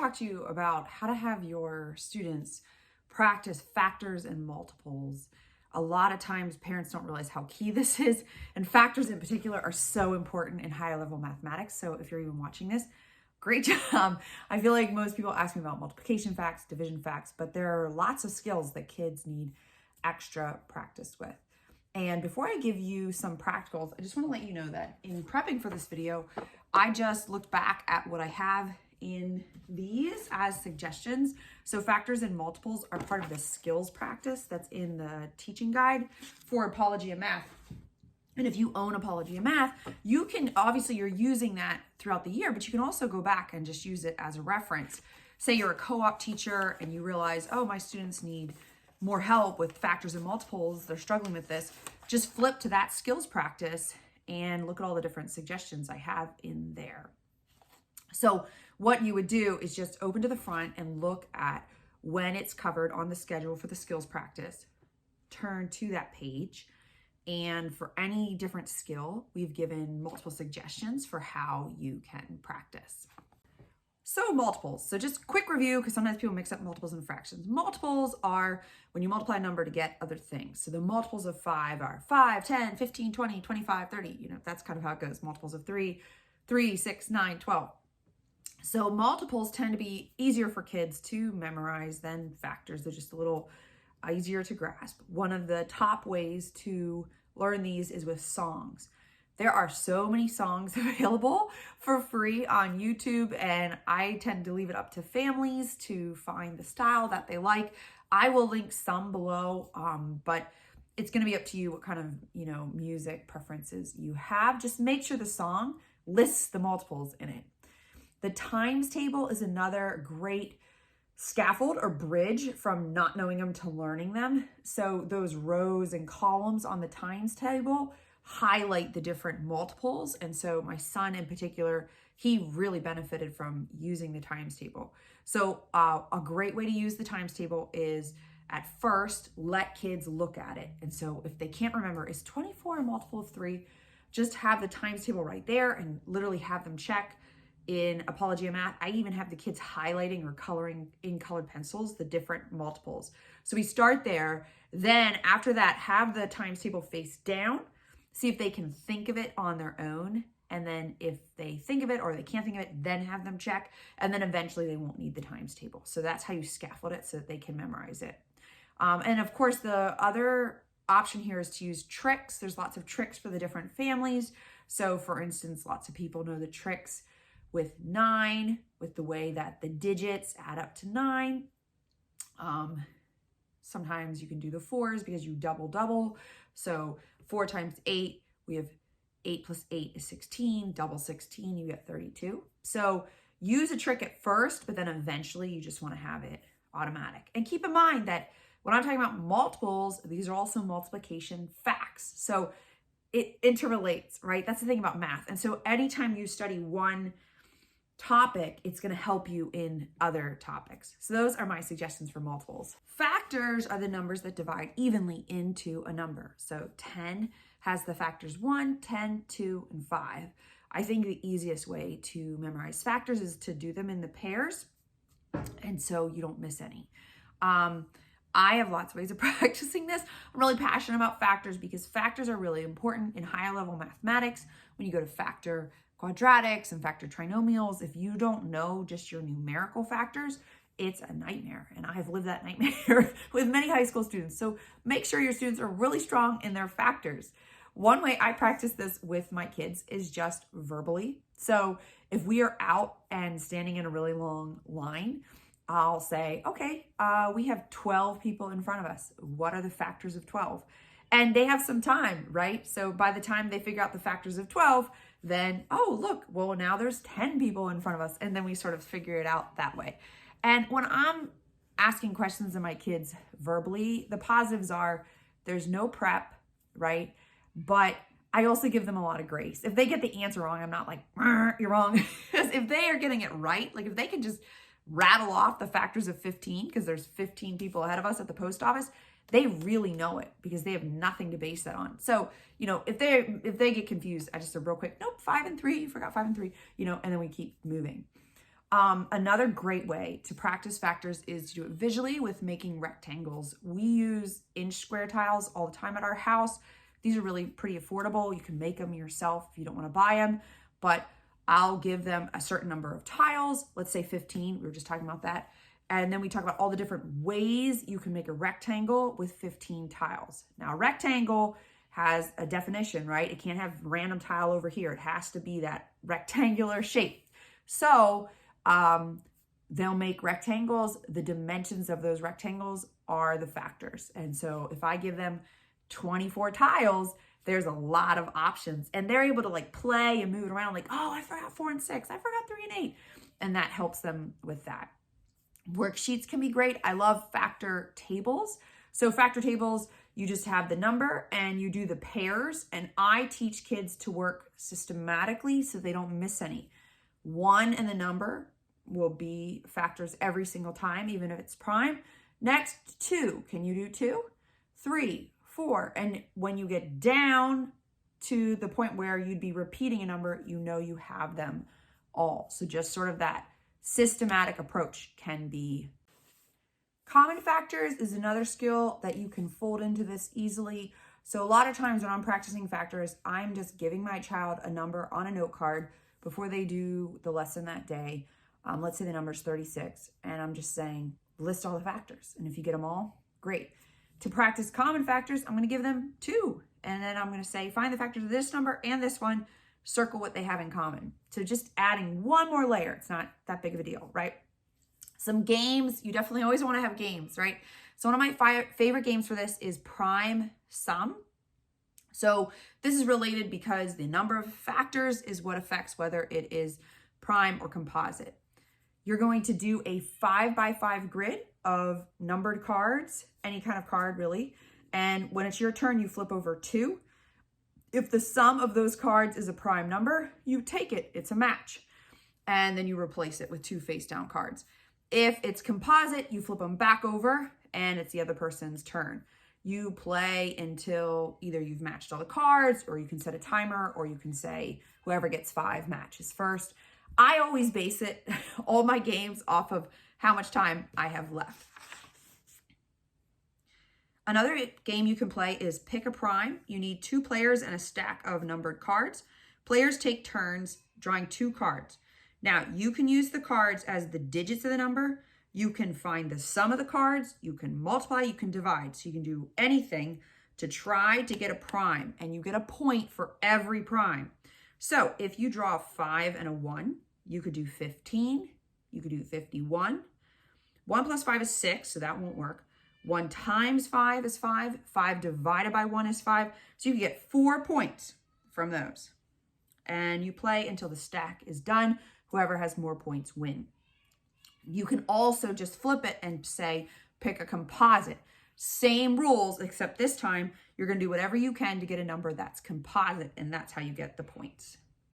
talk to you about how to have your students practice factors and multiples. A lot of times parents don't realize how key this is, and factors in particular are so important in higher level mathematics. So if you're even watching this, great job. I feel like most people ask me about multiplication facts, division facts, but there are lots of skills that kids need extra practice with. And before I give you some practicals, I just want to let you know that in prepping for this video, I just looked back at what I have in these as suggestions. So factors and multiples are part of the skills practice that's in the teaching guide for Apologia Math. And if you own Apologia Math, you can, obviously you're using that throughout the year, but you can also go back and just use it as a reference. Say you're a co-op teacher and you realize, oh, my students need more help with factors and multiples, they're struggling with this, just flip to that skills practice and look at all the different suggestions I have in there. So what you would do is just open to the front and look at when it's covered on the schedule for the skills practice, turn to that page, and for any different skill, we've given multiple suggestions for how you can practice. So multiples, so just quick review, because sometimes people mix up multiples and fractions. Multiples are when you multiply a number to get other things. So the multiples of 5 are 5, 10, 15, 20, 25, 30. You know, that's kind of how it goes. Multiples of 3, 3, 6, 9, 12. So multiples tend to be easier for kids to memorize than factors. They're just a little easier to grasp. One of the top ways to learn these is with songs. There are so many songs available for free on YouTube, and I tend to leave it up to families to find the style that they like. I will link some below, but it's going to be up to you what kind of, music preferences you have. Just make sure the song lists the multiples in it. The times table is another great scaffold or bridge from not knowing them to learning them. So those rows and columns on the times table highlight the different multiples. And so my son in particular, he really benefited from using the times table. So a great way to use the times table is at first, let kids look at it. And so if they can't remember, is 24 a multiple of 3? Just have the times table right there and literally have them check. In Apologia Math, I even have the kids highlighting or coloring in colored pencils the different multiples. So we start there. Then after that, have the times table face down. See if they can think of it on their own. And then if they think of it or they can't think of it, then have them check. And then eventually they won't need the times table. So that's how you scaffold it so that they can memorize it. And of course, the other option here is to use tricks. There's lots of tricks for the different families. So for instance, lots of people know the tricks with 9, with the way that the digits add up to 9. Sometimes you can do the 4s because you double. So 4 times 8, we have 8 plus 8 is 16, double 16, you get 32. So use a trick at first, but then eventually you just want to have it automatic. And keep in mind that when I'm talking about multiples, these are also multiplication facts. So it interrelates, right? That's the thing about math. And so anytime you study one topic, it's going to help you in other topics. So those are my suggestions for multiples. Factors are the numbers that divide evenly into a number. So 10 has the factors 1, 10, 2, and 5. I think the easiest way to memorize factors is to do them in the pairs, and so you don't miss any. I have lots of ways of practicing this. I'm really passionate about factors because factors are really important in higher level mathematics. When you go to factor quadratics and factor trinomials, if you don't know just your numerical factors, it's a nightmare. And I've lived that nightmare with many high school students. So make sure your students are really strong in their factors. One way I practice this with my kids is just verbally. So if we are out and standing in a really long line, I'll say, okay, we have 12 people in front of us. What are the factors of 12? And they have some time, right? So by the time they figure out the factors of 12, then, oh, look, well, now there's 10 people in front of us. And then we sort of figure it out that way. And when I'm asking questions of my kids verbally, the positives are there's no prep, right? But I also give them a lot of grace. If they get the answer wrong, I'm not like, you're wrong. Because if they are getting it right, like if they can just rattle off the factors of 15, because there's 15 people ahead of us at the post office, they really know it because they have nothing to base that on. So, if they get confused, I just say real quick, nope, 5 and 3, you forgot 5 and 3, and then we keep moving. Another great way to practice factors is to do it visually with making rectangles. We use inch square tiles all the time at our house. These are really pretty affordable. You can make them yourself if you don't want to buy them, but I'll give them a certain number of tiles, let's say 15, we were just talking about that. And then we talk about all the different ways you can make a rectangle with 15 tiles. Now, a rectangle has a definition, right? It can't have random tile over here. It has to be that rectangular shape. So they'll make rectangles. The dimensions of those rectangles are the factors. And so if I give them 24 tiles, there's a lot of options, and they're able to like play and move it around like, oh, I forgot 4 and 6. I forgot 3 and 8. And that helps them with that. Worksheets can be great. I love factor tables. So factor tables, you just have the number and you do the pairs, and I teach kids to work systematically so they don't miss any. 1 and the number will be factors every single time, even if it's prime. Next, 2. Can you do 2? 3, 4. And when you get down to the point where you'd be repeating a number, you know you have them all. So just sort of that systematic approach can be. Common factors is another skill that you can fold into this easily. So a lot of times when I'm practicing factors, I'm just giving my child a number on a note card before they do the lesson that day. Let's say the number is 36, and I'm just saying, list all the factors. And if you get them all, great. To practice common factors, I'm going to give them 2. And then I'm going to say, find the factors of this number and this one, circle what they have in common. So just adding one more layer. It's not that big of a deal, right? Some games, you definitely always want to have games, right? So one of my favorite games for this is prime sum. So this is related because the number of factors is what affects whether it is prime or composite. You're going to do a 5x5 grid of numbered cards, any kind of card really. And when it's your turn, you flip over 2. If the sum of those cards is a prime number, you take it, it's a match. And then you replace it with 2 face down cards. If it's composite, you flip them back over and it's the other person's turn. You play until either you've matched all the cards, or you can set a timer, or you can say whoever gets 5 matches first. I always base it, all my games, off of how much time I have left. Another game you can play is pick a prime. You need 2 players and a stack of numbered cards. Players take turns drawing 2 cards. Now, you can use the cards as the digits of the number. You can find the sum of the cards. You can multiply, you can divide. So you can do anything to try to get a prime, and you get a point for every prime. So if you draw a 5 and a 1, you could do 15. You could do 51. 1 plus 5 is 6, so that won't work. 1 times 5 is 5. 5 divided by 1 is 5. So you get 4 points from those. And you play until the stack is done. Whoever has more points win. You can also just flip it and say, pick a composite. Same rules, except this time you're going to do whatever you can to get a number that's composite, and that's how you get the points.